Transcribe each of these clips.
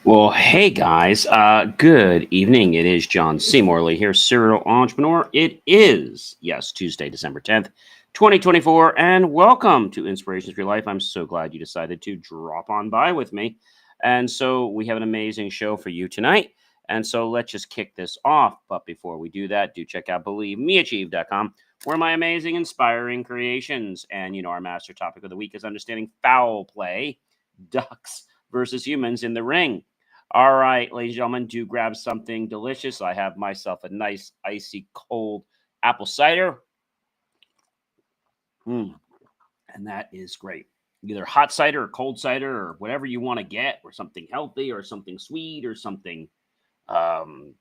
Well, hey guys, good evening. It is John C. Morley here, serial entrepreneur. It is, yes, Tuesday, December 10th, 2024, and welcome to Inspirations for Your Life. I'm so glad you decided to drop on by with me. And so we have an amazing show for you tonight. And so let's just kick this off. But before we do that, do check out believemeachieve.com, where my amazing, inspiring creations. And, our master topic of the week is understanding foul play, ducks versus humans in the ring. All right, ladies and gentlemen, do grab something delicious. I have myself a nice, icy, cold apple cider. Mm, and that is great. Either hot cider or cold cider or whatever you want to get, or something healthy or something sweet or something, um,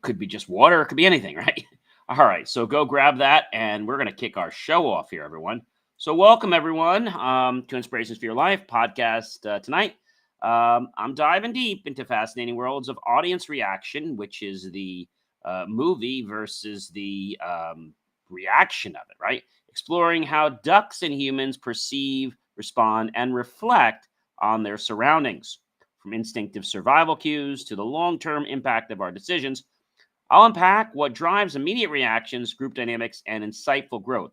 could be just water. It could be anything, right? All right, so go grab that, and we're going to kick our show off here, everyone. So, welcome everyone to Inspirations for Your Life podcast tonight. I'm diving deep into fascinating worlds of audience reaction, which is the movie versus the reaction of it, right? Exploring how ducks and humans perceive, respond, and reflect on their surroundings. From instinctive survival cues to the long term impact of our decisions, I'll unpack what drives immediate reactions, group dynamics, and insightful growth.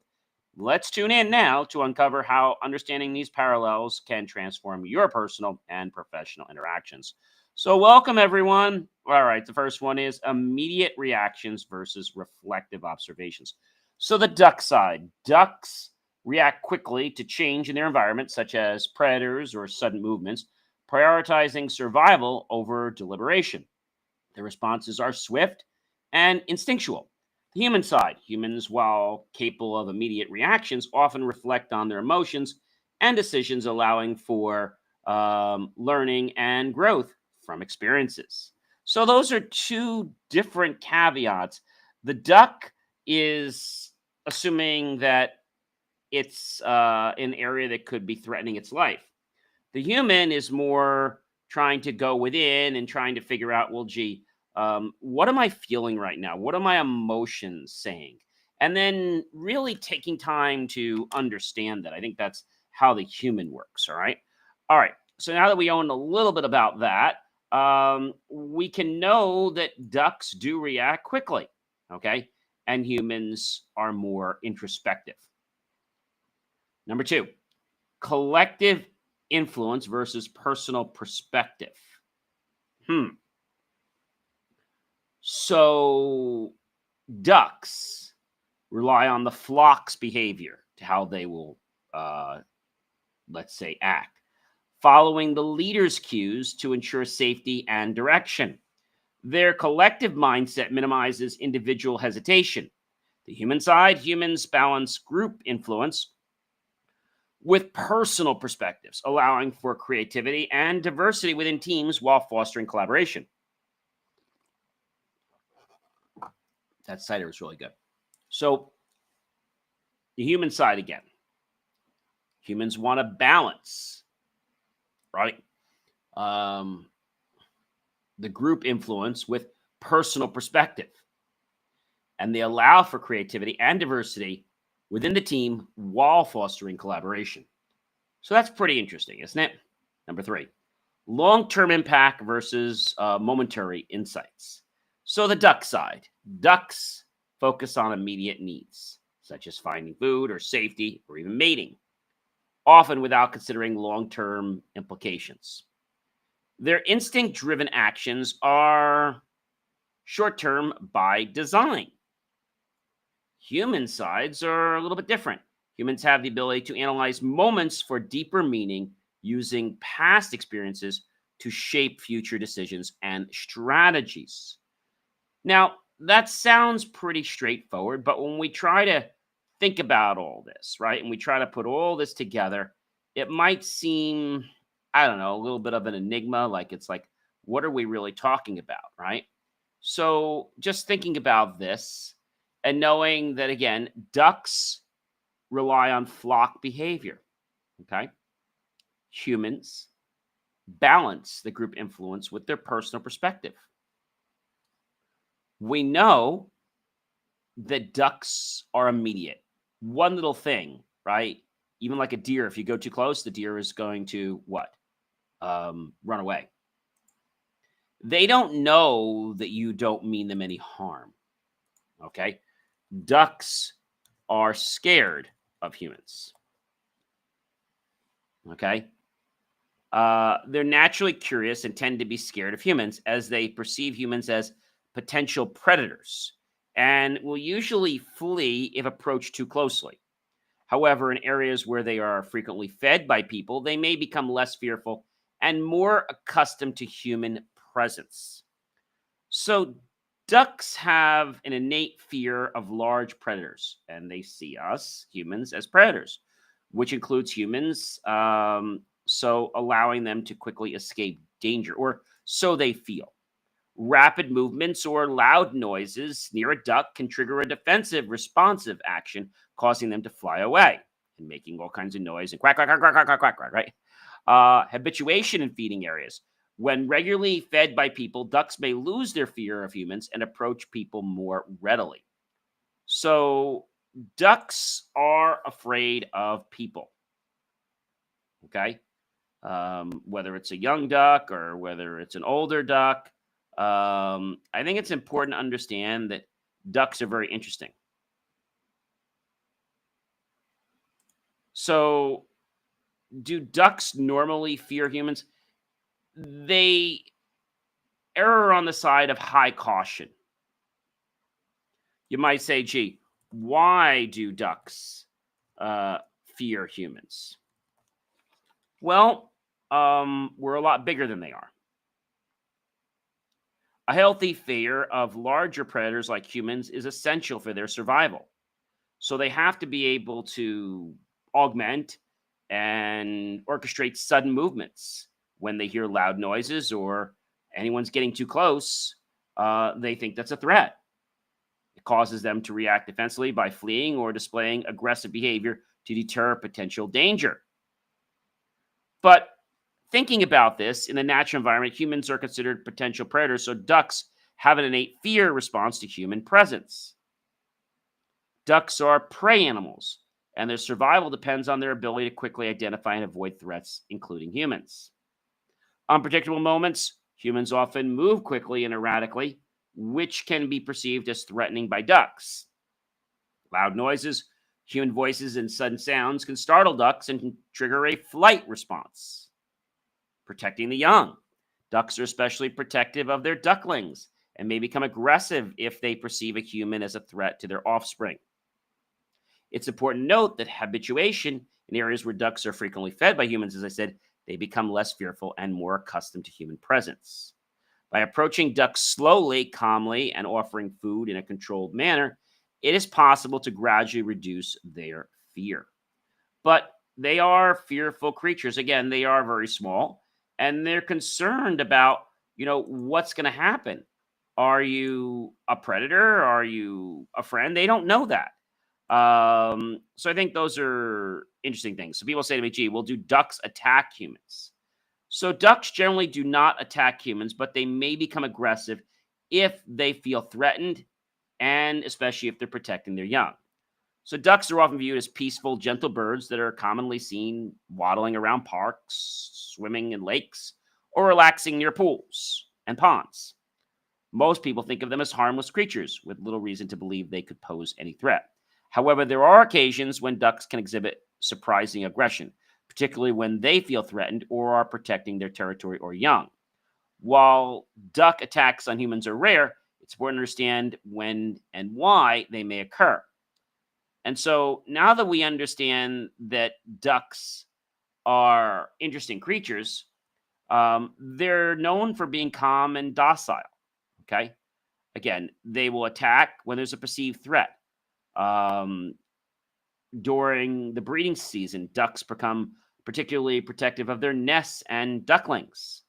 Let's tune in now to uncover how understanding these parallels can transform your personal and professional interactions. So, welcome everyone. All right, the first one is immediate reactions versus reflective observations. So, the duck side, ducks react quickly to change in their environment, such as predators or sudden movements, prioritizing survival over deliberation. Their responses are swift and instinctual. The human side, humans, while capable of immediate reactions, often reflect on their emotions and decisions, allowing for learning and growth from experiences. So, those are two different caveats. The duck is assuming that it's an area that could be threatening its life. The human is more trying to go within and trying to figure out, well, gee, what am I feeling right now? What are my emotions saying? And then really taking time to understand that. I think that's how the human works. All right. All right. So now that we own a little bit about that, we can know that ducks do react quickly. Okay. And humans are more introspective. Number two, collective influence versus personal perspective. Hmm. So ducks rely on the flock's behavior to how they will, uh, let's say, act, following the leader's cues to ensure safety and direction. Their collective mindset minimizes individual hesitation. The human side, humans balance group influence with personal perspectives, allowing for creativity and diversity within teams while fostering collaboration. That cider is really good. So, the human side again. Humans want to balance, right? Um, the group influence with personal perspective. And they allow for creativity and diversity within the team while fostering collaboration. So, that's pretty interesting, isn't it? Number three, long term impact versus momentary insights. So, the duck side, ducks focus on immediate needs, such as finding food or safety or even mating, often without considering long term implications. Their instinct driven actions are short term by design. Human sides are a little bit different. Humans have the ability to analyze moments for deeper meaning using past experiences to shape future decisions and strategies. Now, that sounds pretty straightforward, but when we try to think about all this, right, and we try to put all this together, it might seem, I don't know, a little bit of an enigma. Like, it's like, what are we really talking about, right? So, just thinking about this and knowing that, again, ducks rely on flock behavior, okay? Humans balance the group influence with their personal perspective. We know that ducks are immediate. One little thing, right? Even like a deer, if you go too close, the deer is going to what? Run away. They don't know that you don't mean them any harm. Okay. Ducks are scared of humans. Okay. They're naturally curious and tend to be scared of humans as they perceive humans as potential predators and will usually flee if approached too closely. However, in areas where they are frequently fed by people, they may become less fearful and more accustomed to human presence. So, ducks have an innate fear of large predators, and they see us, humans, as predators, which includes humans. So, allowing them to quickly escape danger, or so they feel. Rapid movements or loud noises near a duck can trigger a defensive responsive action, causing them to fly away and making all kinds of noise and quack, quack, quack, quack, quack, quack, quack, quack, right? Habituation in feeding areas. When regularly fed by people, ducks may lose their fear of humans and approach people more readily. So, ducks are afraid of people, okay? Whether it's a young duck or whether it's an older duck. I think it's important to understand that ducks are very interesting. So, do ducks normally fear humans? They err on the side of high caution. You might say, gee, why do ducks uh, fear humans? Well, we're a lot bigger than they are. A healthy fear of larger predators like humans is essential for their survival. So they have to be able to augment and orchestrate sudden movements when they hear loud noises or anyone's getting too close. They think that's a threat. It causes them to react defensively by fleeing or displaying aggressive behavior to deter potential danger. But thinking about this, in the natural environment, humans are considered potential predators, so ducks have an innate fear response to human presence. Ducks are prey animals, and their survival depends on their ability to quickly identify and avoid threats, including humans. Unpredictable moments, humans often move quickly and erratically, which can be perceived as threatening by ducks. Loud noises, human voices, and sudden sounds can startle ducks and can trigger a flight response. Protecting the young. Ducks are especially protective of their ducklings and may become aggressive if they perceive a human as a threat to their offspring. It's important to note that habituation in areas where ducks are frequently fed by humans, as I said, they become less fearful and more accustomed to human presence. By approaching ducks slowly, calmly, and offering food in a controlled manner, it is possible to gradually reduce their fear. But they are fearful creatures. Again, they are very small and they're concerned about, what's going to happen. Are you a predator? Are you a friend? They don't know that. So I think those are interesting things. So people say to me, gee, well, do ducks attack humans? So ducks generally do not attack humans, but they may become aggressive if they feel threatened and especially if they're protecting their young. So ducks are often viewed as peaceful, gentle birds that are commonly seen waddling around parks, swimming in lakes, or relaxing near pools and ponds. Most people think of them as harmless creatures with little reason to believe they could pose any threat. However, there are occasions when ducks can exhibit surprising aggression, particularly when they feel threatened or are protecting their territory or young. While duck attacks on humans are rare, it's important to understand when and why they may occur. And so now that we understand that ducks are interesting creatures, they're known for being calm and docile. Okay. Again, they will attack when there's a perceived threat. Um, During the breeding season, ducks become particularly protective of their nests and ducklings.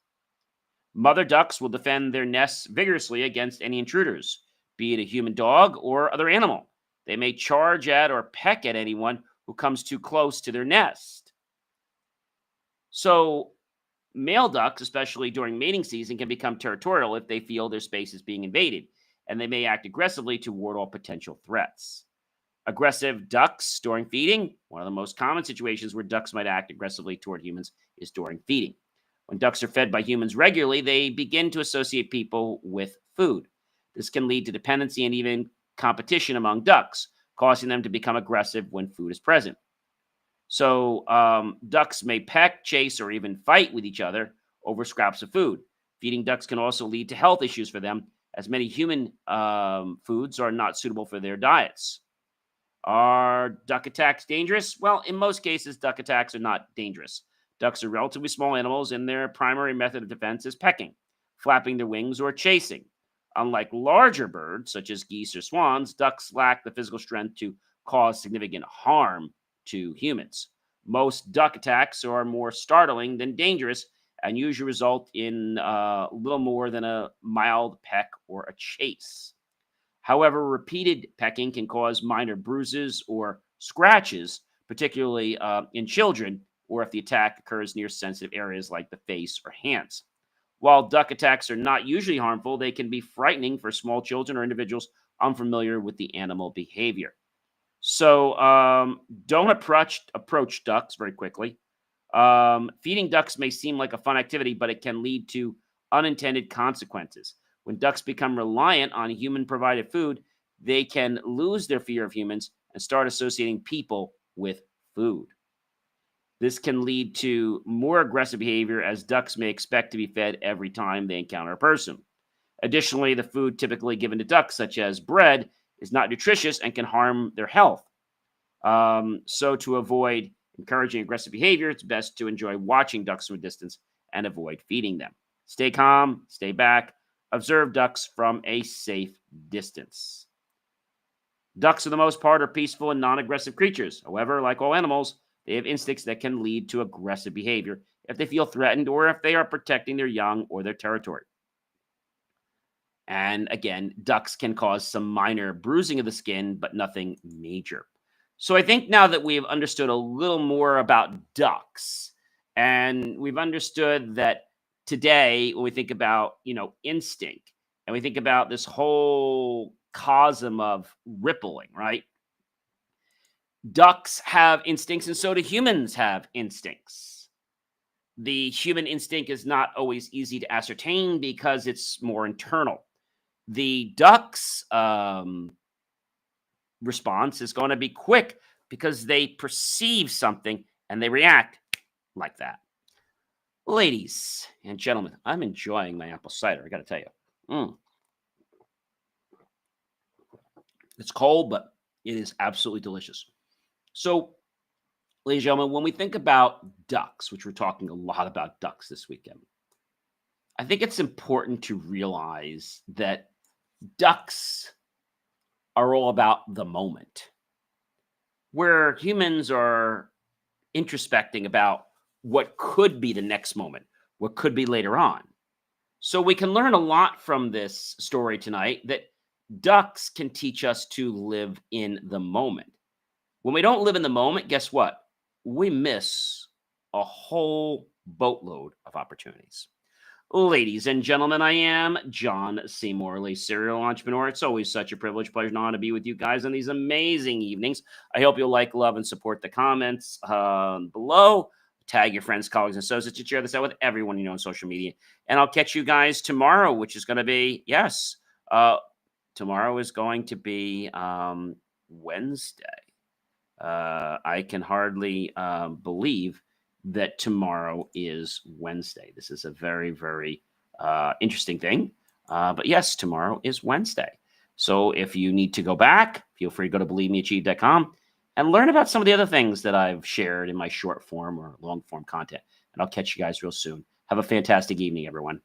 Mother ducks will defend their nests vigorously against any intruders, be it a human dog or other animal. They may charge at or peck at anyone who comes too close to their nest. So, male ducks, especially during mating season, can become territorial if they feel their space is being invaded, and they may act aggressively to ward off potential threats. Aggressive ducks during feeding. One of the most common situations where ducks might act aggressively toward humans is during feeding. When ducks are fed by humans regularly, they begin to associate people with food. This can lead to dependency and even competition among ducks, causing them to become aggressive when food is present. So, ducks may peck, chase, or even fight with each other over scraps of food. Feeding ducks can also lead to health issues for them, as many human foods are not suitable for their diets. Are duck attacks dangerous? Well, in most cases, duck attacks are not dangerous. Ducks are relatively small animals, and their primary method of defense is pecking, flapping their wings, or chasing. Unlike larger birds, such as geese or swans, ducks lack the physical strength to cause significant harm to humans. Most duck attacks are more startling than dangerous and usually result in little more than a mild peck or a chase. However, repeated pecking can cause minor bruises or scratches, particularly in children, or if the attack occurs near sensitive areas like the face or hands. While duck attacks are not usually harmful, they can be frightening for small children or individuals unfamiliar with the animal behavior. So don't approach ducks very quickly. Feeding ducks may seem like a fun activity, but it can lead to unintended consequences. When ducks become reliant on human provided food, they can lose their fear of humans and start associating people with food. This can lead to more aggressive behavior as ducks may expect to be fed every time they encounter a person. Additionally, the food typically given to ducks, such as bread, is not nutritious and can harm their health. So, to avoid encouraging aggressive behavior, it's best to enjoy watching ducks from a distance and avoid feeding them. Stay calm, stay back, observe ducks from a safe distance. Ducks, for the most part, are peaceful and non-aggressive creatures. However, like all animals, they have instincts that can lead to aggressive behavior if they feel threatened or if they are protecting their young or their territory. And again, ducks can cause some minor bruising of the skin, but nothing major. So I think now that we've understood a little more about ducks, and we've understood that today, when we think about, instinct, and we think about this whole cosm of rippling, right? Ducks have instincts, and so do humans have instincts. The human instinct is not always easy to ascertain because it's more internal. The duck's response is going to be quick because they perceive something and they react like that. Ladies and gentlemen, I'm enjoying my apple cider. I got to tell you. It's cold, but it is absolutely delicious. So, ladies and gentlemen, when we think about ducks, which we're talking a lot about ducks this weekend, I think it's important to realize that ducks are all about the moment, where humans are introspecting about what could be the next moment, what could be later on. So we can learn a lot from this story tonight that ducks can teach us to live in the moment. When we don't live in the moment, guess what? We miss a whole boatload of opportunities. Ladies and gentlemen, I am John C. Morley, serial entrepreneur. It's always such a privilege, pleasure, and honor to be with you guys on these amazing evenings. I hope you'll like, love, and support the comments below. Tag your friends, colleagues, and associates, and share this out with everyone you know on social media. And I'll catch you guys tomorrow, which is going to be, tomorrow is going to be Wednesday. I can hardly believe that tomorrow is Wednesday. This is a very, very interesting thing. But yes, tomorrow is Wednesday. So if you need to go back, feel free to go to believemeachieve.com and learn about some of the other things that I've shared in my short form or long form content. And I'll catch you guys real soon. Have a fantastic evening, everyone.